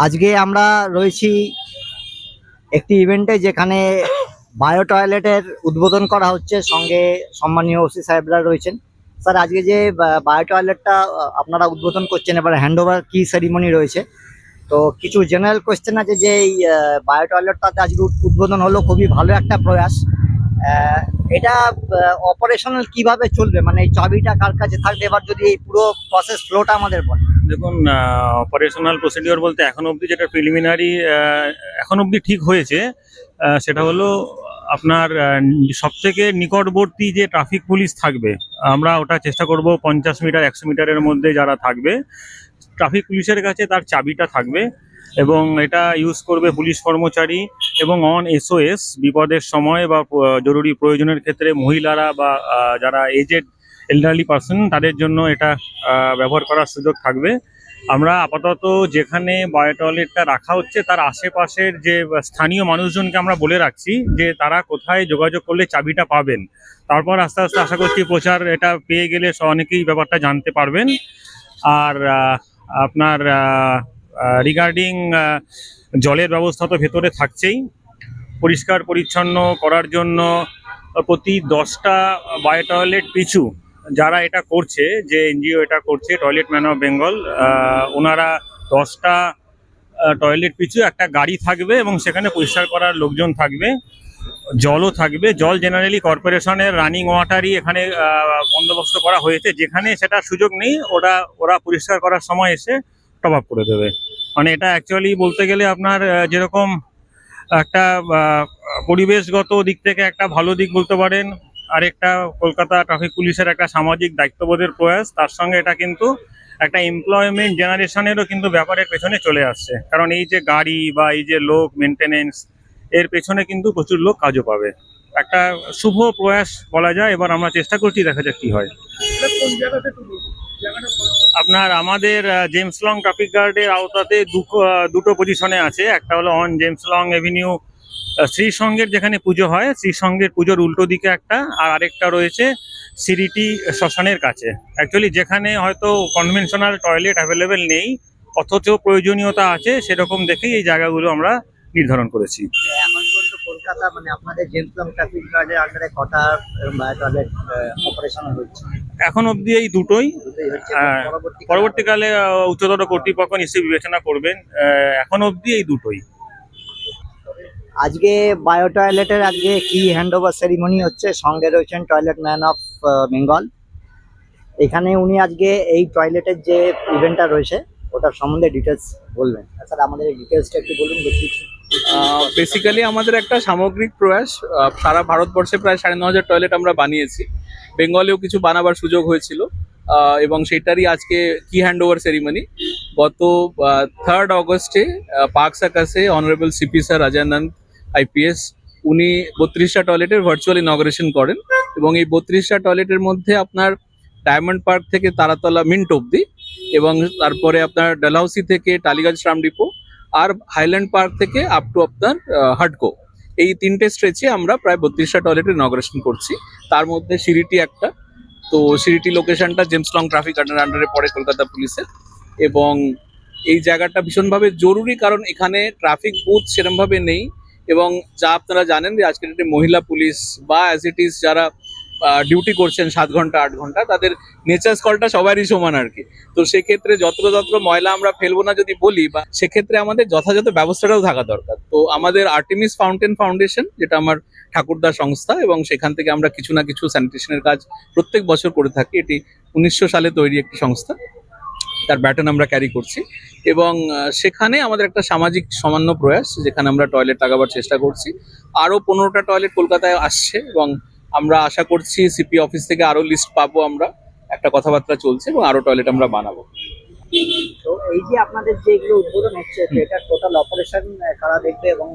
আজকে আমরা রয়েছি একটি ইভেন্টে, যেখানে বায়ো টয়লেটের উদ্বোধন করা হচ্ছে। সঙ্গে সম্মানীয় ওসি সাহেবরা রয়েছেন। স্যার, আজকে যে বায়ো টয়লেটটা আপনারা উদ্বোধন করছেন, এবার হ্যান্ড ওভার কি সেরিমনি রয়েছে, তো কিছু জেনারেল কোয়েশ্চেন আছে যে এই বায়ো টয়লেটটাতে আজকে উদ্বোধন হলো, খুবই ভালো একটা প্রয়াস। এটা অপারেশনাল কিভাবে চলবে, মানে এই চাবিটা কার কাছে থাকবে, এবার যদি এই পুরো প্রসেস ফ্লোটা আমাদের বলেন। দেখুন, অপারেশনাল প্রসিডিওর বলতে এখন অবধি যেটা প্রিলিমিনারি এখন অবধি ঠিক হয়েছে, সেটা হলো আপনার সবথেকে নিকটবর্তী যে ট্রাফিক পুলিশ থাকবে, আমরা ওটা চেষ্টা করব 50 মিটার 100 মিটারের মধ্যে যারা থাকবে ট্রাফিক পুলিশের কাছে তার চাবিটা থাকবে, এবং এটা ইউজ করবে পুলিশ কর্মচারী। এবং অন এসওএস বিপদের সময় বা জরুরি প্রয়োজনের ক্ষেত্রে মহিলারা বা যারা এজেড এল্ডারলি পার্সন, তাদের জন্য এটা ব্যবহার করার সুযোগ থাকবে। আমরা আপাতত যেখানে বায়ো টয়লেটটা রাখা হচ্ছে তার আশেপাশের যে স্থানীয় মানুষজনকে আমরা বলে রাখছি যে তারা কোথায় যোগাযোগ করলে চাবিটা পাবেন। তারপর আস্তে আস্তে আশা করছি প্রচার এটা পেয়ে গেলে অনেকেই ব্যাপারটা জানতে পারবেন। আর আপনার রিগার্ডিং জলের ব্যবস্থা তো ভেতরে থাকছেই। পরিষ্কার পরিচ্ছন্ন করার জন্য প্রতি 10টা বায়ো টয়লেট পিছু যারা এটা করছে, যে এনজিও এটা করছে টয়লেট ম্যান অফ বেঙ্গল, ওনারা 10টা টয়লেট পিছু একটা গাড়ি থাকবে এবং সেখানে পরিষ্কার করার লোকজন থাকবে, জলও থাকবে। জল জেনারেলি কর্পোরেশনের রানিং ওয়াটারই এখানে বন্দোবস্ত করা হয়েছে, যেখানে সেটা সুযোগ নেই ওরা পরিষ্কার করার সময় এসে টপ আপ করে দেবে। মানে এটা অ্যাকচুয়ালি বলতে গেলে আপনার যেরকম একটা পরিবেশগত দিক থেকে একটা ভালো দিক বলতে পারেন, আর একটা কলকাতা ট্রাফিক পুলিশের একটা সামাজিক দায়িত্ববোধের প্রয়াস, তার সঙ্গে এটা কিন্তু একটা এমপ্লয়মেন্ট জেনারেশনেরও কিন্তু ব্যাপারের পেছনে চলে আসছে। কারণ এই যে গাড়ি বা এই যে লোক মেনটেনেন্স, এর পেছনে কিন্তু প্রচুর লোক কাজও পাবে। একটা শুভ প্রয়াস বলা যায়। এবার আমরা চেষ্টা করছি, দেখা যাক কি হয়। আপনার আমাদের জেমস লং ট্রাফিক গার্ডের আওতাতে দুটো পজিশনে আছে। একটা হলো অন জেমস লং এভিনিউ শ্রীসঙ্গের যেখানে পুজো হয়, শ্রীসঙ্গের পুজোর উল্টো দিকে একটা, আর আরেকটা রয়েছে সিরিটি শ্মশানের কাছে। অ্যাকচুয়ালি যেখানে হয়তো কনভেনশনাল টয়লেট অ্যাভেলেবেল নেই অথচ প্রয়োজনীয়তা আছে, সেরকম দেখেই এই জায়গাগুলো আমরা নির্ধারণ করেছি। এখন পর্যন্ত কলকাতা, মানে আপনাদের জেমস লং ট্রাফিক গার্ডের আন্ডারে কটা বায়ো টয়লেট অপারেশনাল হচ্ছে? এখন অবধি এই দুটোই। পরবর্তীকালে উচ্চতর কর্তৃপক্ষ নিশ্চয়ই বিবেচনা করবেন। এখন অবধি এই দুটোই। আজকে বায়ো টয়লেটের আজকে কি হ্যান্ড ওভার সেরিমনি হচ্ছে, সঙ্গে রয়েছেন টয়লেট ম্যান অফ বেঙ্গল। এখানে উনি আজকে এই টয়লেটের যে ইভেন্টটা রয়েছে ওটার সম্বন্ধে ডিটেলস বলবেন। স্যার, আমাদের এই ডিটেলসটা একটু বলুন। বেসিক্যালি আমাদের একটা সামগ্রিক প্রয়াস। সারা ভারতবর্ষে প্রায় 9,500 টয়লেট আমরা বানিয়েছি। বেঙ্গলেও কিছু বানাবার সুযোগ হয়েছিল, এবং সেটারই আজকে কি হ্যান্ড ওভার সেরিমনি। গত 3rd অগস্টে পার্ক সার্কাসে honourable CP sir Rajananda IPS উনি 32টা টয়লেটের ভার্চুয়াল ইনগরেশন করেন, এবং এই 32টা টয়লেটের মধ্যে আপনার ডায়মন্ড পার্ক থেকে তারাতলা মিন্ট অব্দি, এবং তারপরে আপনার ডালহাউসি থেকে টালিগঞ্জ ট্রাম ডিপো, আর হাইল্যান্ড পার্ক থেকে আপ টু আপনার হাডকো, এই 3টে স্ট্রেচে আমরা প্রায় 32টা টয়লেটের ইনগরেশন করছি। তার মধ্যে সিরিটি একটা, তো সিরিটি লোকেশনটা জেমস লং ট্রাফিক আন্ডারে পড়ে কলকাতা পুলিশের। এবং এই জায়গাটা ভীষণভাবে জরুরি, কারণ এখানে ট্রাফিক বুথ সেরকমভাবে নেই, এবং যা আপনারা জানেন যে আজকের ডেটে মহিলা পুলিশ বা অ্যাজ ইট ইজ যারা ডিউটি করছেন 7 ঘন্টা 8 ঘন্টা, তাদের নেচার কলটা সবারই সমান আর কি। তো সেক্ষেত্রে যত্র ময়লা আমরা ফেলবো না যদি বলি, বা সেক্ষেত্রে আমাদের যথাযথ ব্যবস্থাটাও থাকা দরকার। তো আমাদের আর্টেমিস ফাউন্টেন ফাউন্ডেশন, যেটা আমার ঠাকুরদা সংস্থা, এবং সেখান থেকে আমরা কিছু না কিছু স্যানিটেশনের কাজ প্রত্যেক বছর করে থাকি। এটি 1900 সালে তৈরি একটি সংস্থা, তার ব্যাটন আমরা ক্যারি করছি। এবং সেখানে আমাদের একটা সামাজিক সামান্য প্রয়াস, যেখানে আমরা টয়লেট লাগাবার চেষ্টা করছি। আরও 15টা টয়লেট কলকাতায় আসছে, এবং আমরা আশা করছি সিপি অফিস থেকে আরও লিস্ট পাবো। আমরা একটা কথাবার্তা চলছে, এবং আরও টয়লেট আমরা বানাবো। তো এই যে আপনাদের যে এগুলো উদ্বোধন হচ্ছে, এটা টোটাল অপারেশন কারা দেখবে, এবং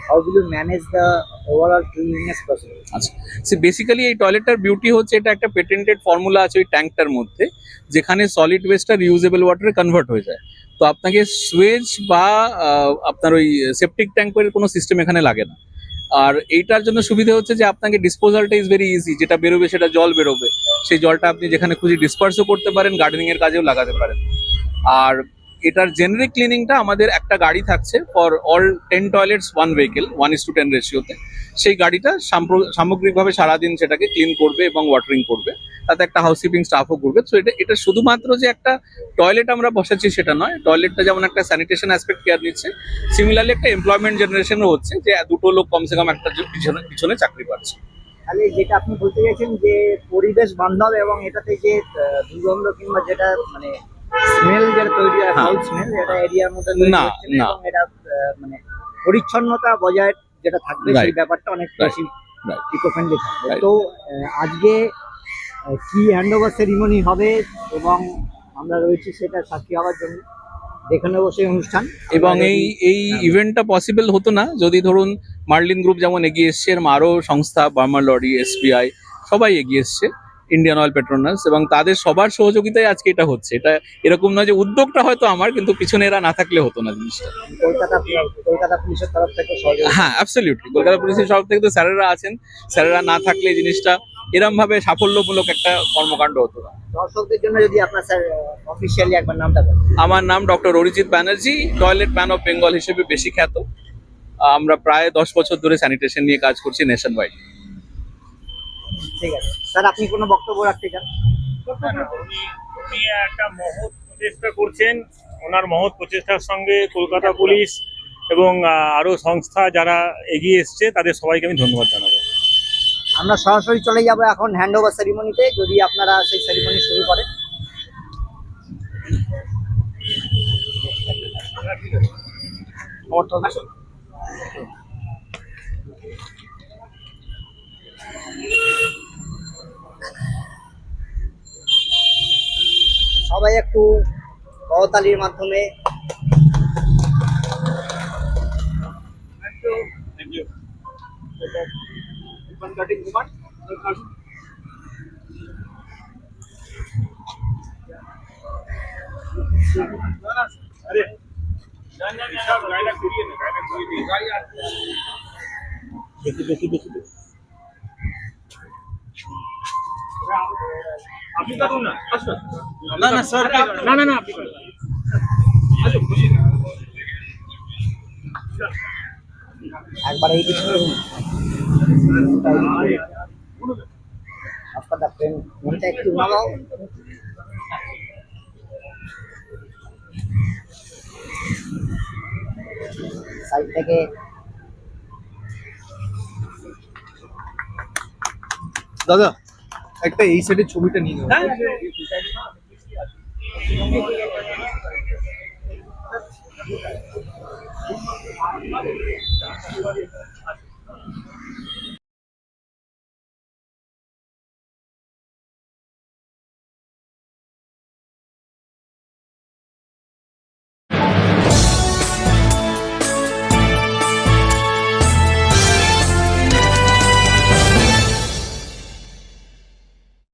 how will you manage the overall cleanliness process? আচ্ছা, সে বেসিক্যালি এই টয়লেটটার বিউটি হচ্ছে এটা একটা পেটেন্টেড ফর্মুলা আছে ওই ট্যাঙ্কটার মধ্যে, যেখানে সলিড ওয়েস্টটা রিউজেবল ওয়াটারে কনভার্ট হয়ে যায়। তো আপনাকে সুয়েজ বা আপনার ওই সেপটিক ট্যাঙ্কের কোনো সিস্টেম এখানে লাগে না। আর এইটার জন্য সুবিধা হচ্ছে যে আপনাকে ডিসপোজালটা ইজ ভেরি ইজি, যেটা বেরোবে সেটা জল বেরোবে, সেই জলটা আপনি যেখানে খুশি ডিসপার্সও করতে পারেন, গার্ডেনিং এর কাজেও লাগাতে পারেন। আর এটার জেনারিক ক্লিনিংটা আমাদের একটা গাড়ি থাকছে ফর অল 10 টয়লেটস 1 ভেহিকেল 1:10 রেশিওতে। সেই গাড়িটা সামগ্রিকভাবে সারাদিন সেটাকে ক্লিন করবে এবং ওয়াটারিং করবে, তাতে একটা হাউসকিপিং স্টাফও করবে। তো এটা শুধুমাত্র যে একটা টয়লেট আমরা বসাচ্ছি সেটা নয়, টয়লেটটা যেমন একটা স্যানিটেশন অ্যাসপেক্ট কেয়ার নিচ্ছে, সিমিলারলি একটা এমপ্লয়মেন্ট জেনারেশনও হচ্ছে, যে দুটো লোক কমসে কম একটা পিছনে চাকরি পাচ্ছে। তাহলে যেটা আপনি বলতে চাইছেন যে পরিবেশ বান্ধব এবং এটাতে যে দুর্গন্ধ কিংবা যেটা মানে স্মেল যেটা তৈরি হয়, ফাউল স্মেল, এটা এরিয়ার মধ্যে তৈরি না, হচ্ছে না না। এবং এটা মানে পরিচ্ছন্নতা বজায় যেটা থাকবে সেই Right. ব্যাপারটা অনেক বেশি Right. ইকো ফ্রেন্ডলি থাকবে। Right. তো আজকে কি হ্যান্ডওভার সেরিমনি হবে এবং আমরা রয়েছি সেটা সাক্ষী হওয়ার জন্য, দেখে নেবো সেই অনুষ্ঠান। এবং আমরা এই যদি- এই ইভেন্টটা পসিবল হতো না যদি ধরুন মার্লিন গ্রুপ যেমন এগিয়ে এসছে, এরম আরো সংস্থা বার্মা লরি, এসবিআই সবাই এগিয়ে এসছে, ইন্ডিয়ান অয়েল পেট্রোনাস, এবং তাদের সবার সহযোগিতায় আজকে এটা হচ্ছে। এটা এরকম নয় যে উদ্যোগটা হয়তো আমার, কিন্তু পিছনে এরা না থাকলে হতো না জিনিসটা। কলকাতা পুলিশের তরফ থেকে সহযোগিতা। হ্যাঁ, অ্যাবসলিউটলি। কলকাতা পুলিশের তরফ থেকে তো স্যারেরা আছেন, স্যারেরা না থাকলে এই জিনিসটা এরম ভাবে সাফল্যমূলক একটা কর্মকাণ্ড হতো না। দর্শকদের জন্য যদি আপনার স্যার অফিসিয়ালি একবার নামটা বলেন। আমার নাম doctor Arijit Banerjee, toilet man of Bengal হিসেবে বেশি খ্যাত। আমরা প্রায় 10 বছর ধরে স্যানিটেশন নিয়ে কাজ করছি নেশন ওয়াইড। ঠিক আছে স্যার, আপনি কোনো বক্তব্য রাখতে চান? উনি একটা মহৎ প্রচেষ্টা করছেন। ওনার মহৎ প্রচেষ্টার সঙ্গে কলকাতা পুলিশ এবং আরো সংস্থা যারা এগিয়ে এসছে তাদের সবাইকে আমি ধন্যবাদ জানাবো। আমরা সরাসরি চলে যাব এখন হ্যান্ড ওভার সেরিমনিতে, যদি আপনারা সেই সেরিমনি শুরু করেন। সবাই একটু করতালির মাধ্যমে দেখি আপনি কাটুন না। না না স্যার, না না না আপনি কাটুন। একবার এই দিকে আপনার ফ্রেন্ড মনটা একটু নামাও। সাইড থেকে দাদা একটা এই সাইডের ছবিটা নিয়ে নাও।